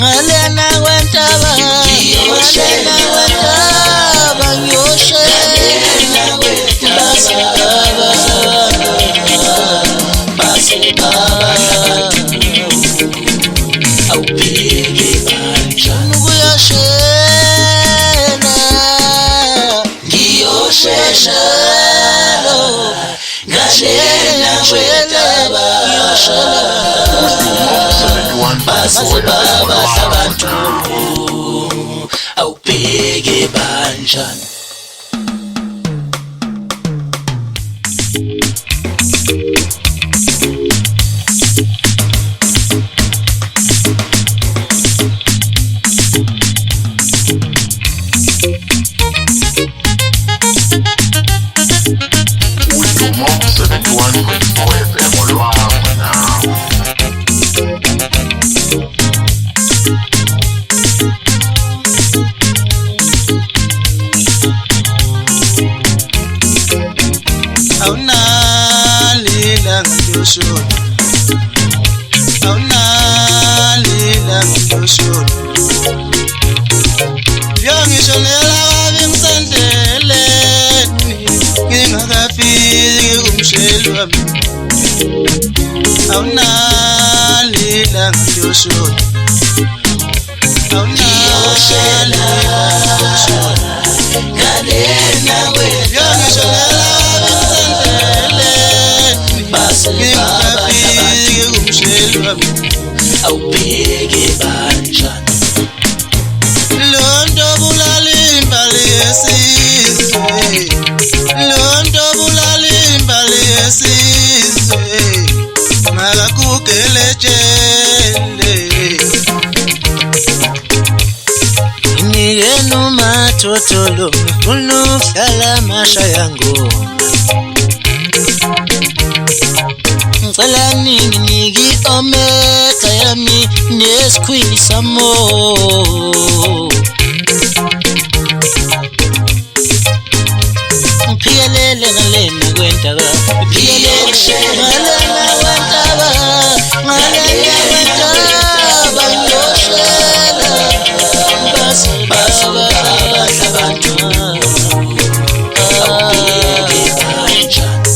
ngalena wentaba ngalena wentaba ngiyoshela basibaba awubheke kanjani ukuyashela ngiyoshela ngalena wentaba ngiyoshela basibaba abantu awubheke kanjani UDUMO 71.4 FM olwakho nawe. awunalila ngiyoshola awunalila ngiyoshola yongisholela kabi ngisendleleni ngingakafiki kumsheli wami awunalila ngiyoshola awunalila ngiyoshola ngalena wena yongisholela ngingafiki kumsheli wami awubheke kanjani lonto bulala imbali yesizwe lonto bulala imbali yesizwe makakugelejelele ngiyena umathotholo ngifuna ukuhlala amashaya ngoma ngicela ninginiki omega yami nesikhwili samo ngiphikelele ngalena kwentaba ngiphikelele ngalena kwentaba ngalena kwentaba ngiyoshela basibaba abantu awubheke kanjani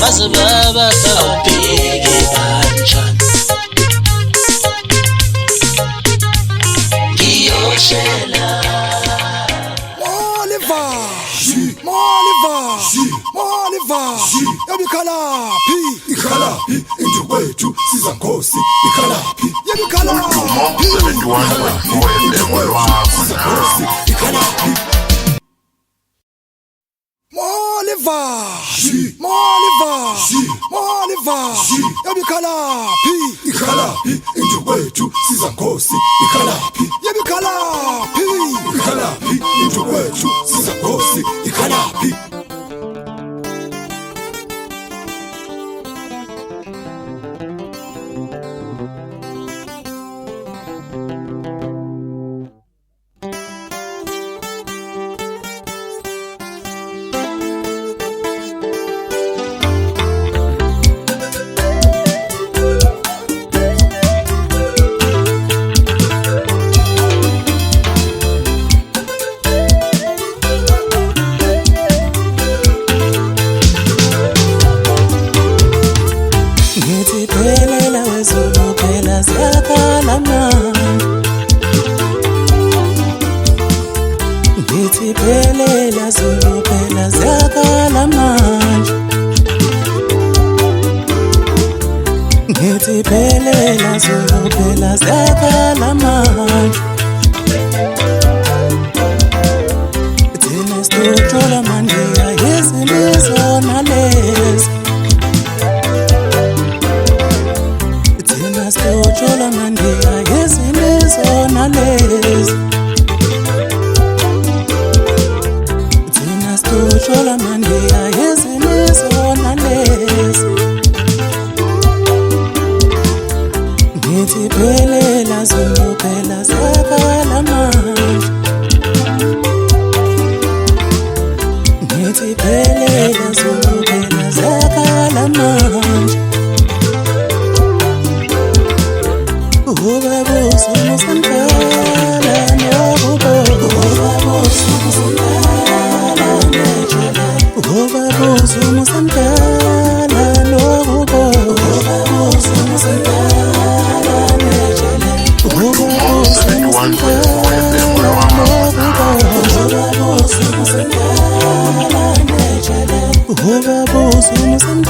basibaba awubheke kanjani ngiyoshela Moliva yabikhalaphi ikhalaphi intukwethu sizankosi ikhalaphi yabikhalaphi UDUMO 71.4 FM olwakho nawe. ikhalaphi Moliva yabikhalaphi ikhalaphi intukwethu sizankosi ikhalaphi yabikhalaphi ikhalaphi intukwethu sizankosi ikhalaphi Ngitiphelela zulu phela zakala manje Ngitiphelela zulu phela zakala manje Thina sithola manje ayizimizona lezi Thina stojola mandiya yezinezona lezi Thina stojola mandiya yezinezona lezi Ngithi phelela Zulu phela zakala manje Ngithi phelela Zulu phela zakala manje Ubabuso musandala Ubabuso musandala Ubabuso musandala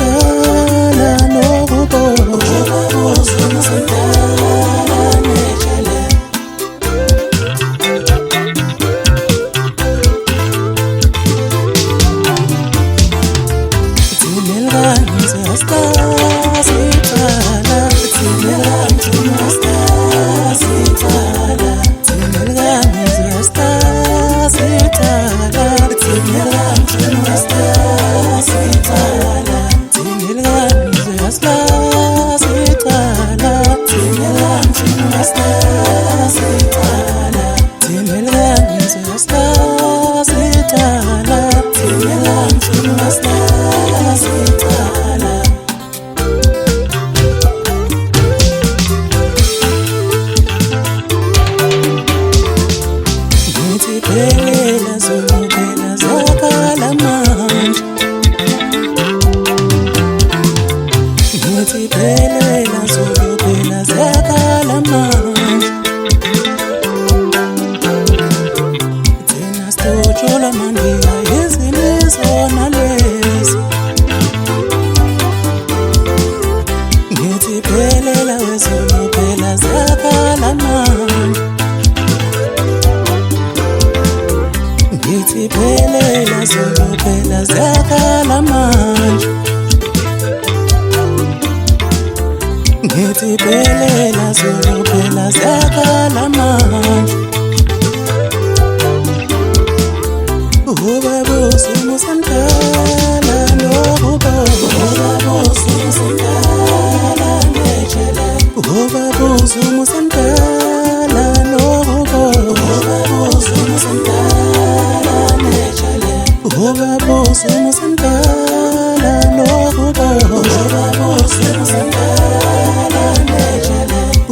Ubabuso musandala Ubabuso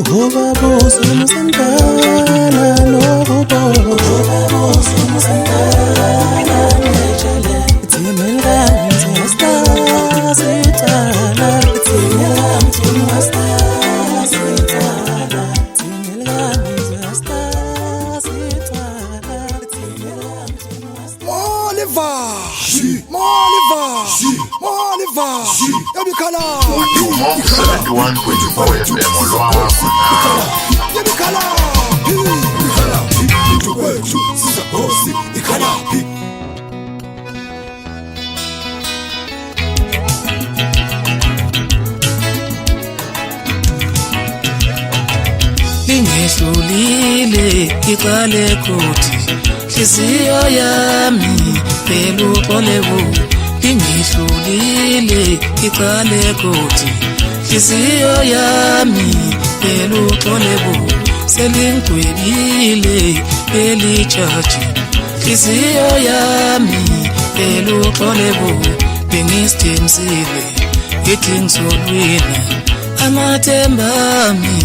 UDUMO 71.4 FM olwakho Lingehlulile iqale kuthi hliziyo yami phela uxolebo Lingehlulile iqale kuthi hliziyo yami phela uxolebo selingcwebile elijaji hliziyo yami phela uxolebo bengisithemsile ngithi ngizolwina amathemba ami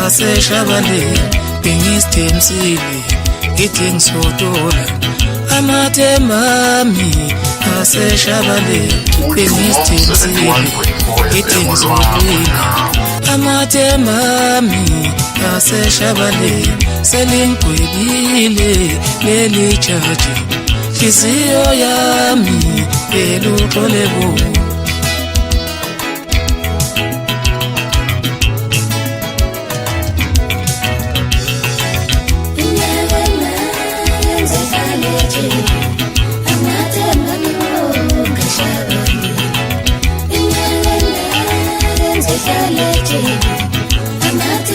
aseshabale bengisithemsile ngithi ngizodola amathemba ami aseshabale bengisithemsile ngithi ngizolwina amathemba ami aseshabale selingcwebile lelijaji hliziyo yami phela uxolebo I'm not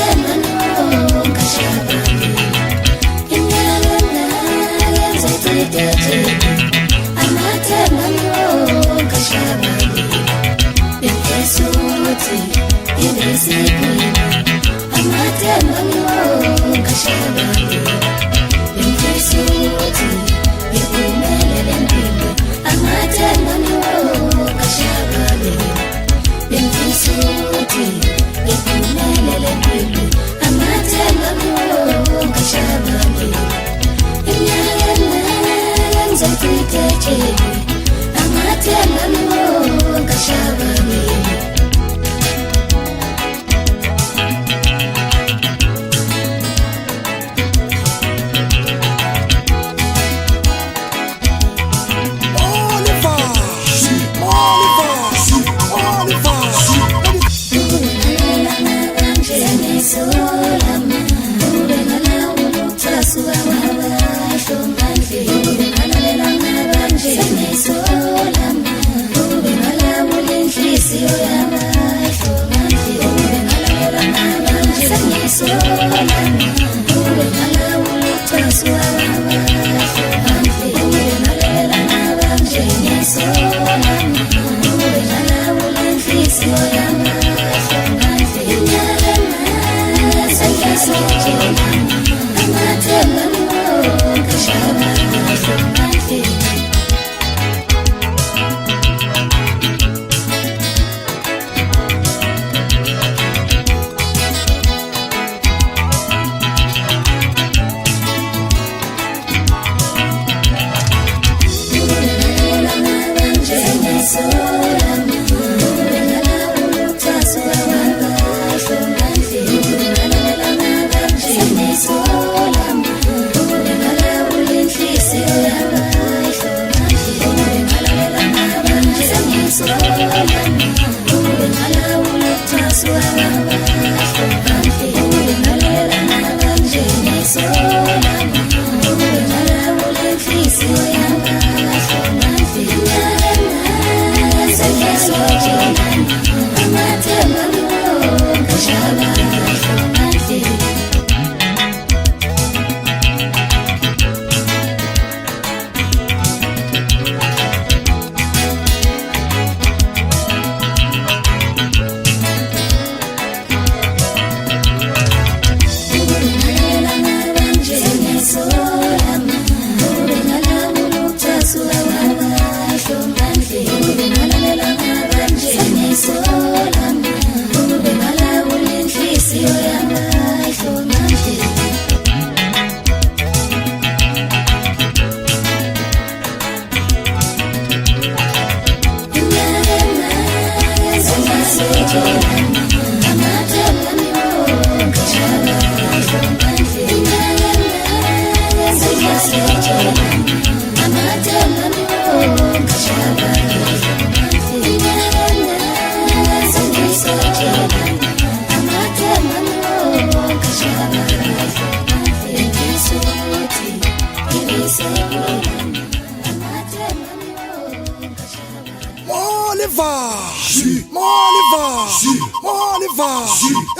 Moliva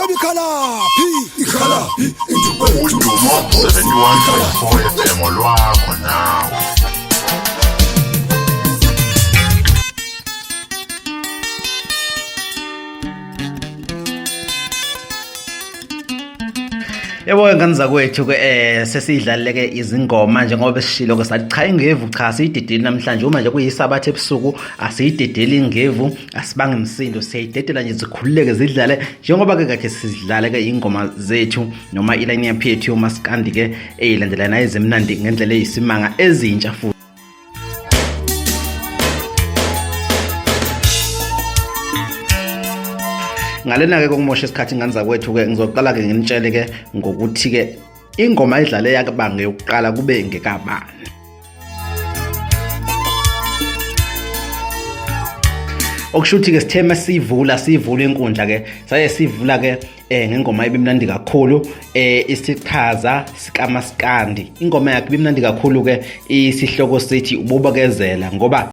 Ebikhalaphi ikhalaphi injubwethu UDUMO 71.4 FM olwakho nawe. Yebo ngani zakwethu ke sesidlalile ke izingoma njengoba sishilo ke sathi cha ingevu cha siyidedeli namhlanje uma nje kuyisabathe ebusuku asiyidedeli ingevu asibange imsindo siyidedela nje zikhululeke zidlale njengoba ke kade sidlale ke ingoma zethu noma iline yaphi yethu yomaskandi ke eyilandelana ezimnandi ngendlela eyisimanga ezintsha futhi. Ngalena ke kokumosha isikhathi ngani zakwethu ke ngizoqala ke nginitshele ke ngokuthi ke ingoma idlale yakubanga yokuqala kube ngekabani. Okushuthi ke sithema sivula inkundla ke saye sivula ke ngengoma ebimnandi kakhulu ISIQGAZA SKAMASKAND ingoma yakhe ibimnandi kakhulu ke isihloko sithi UDUMO ngoba